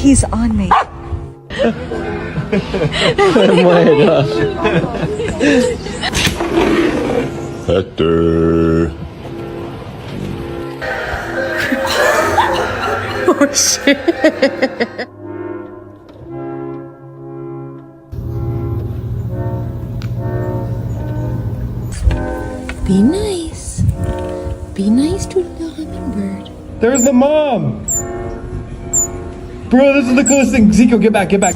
He's on me. Hector. Oh shit. Be nice. Be nice to the hummingbird. There's the mom! Bro, this is the coolest thing. Ezekiel, get back, get back.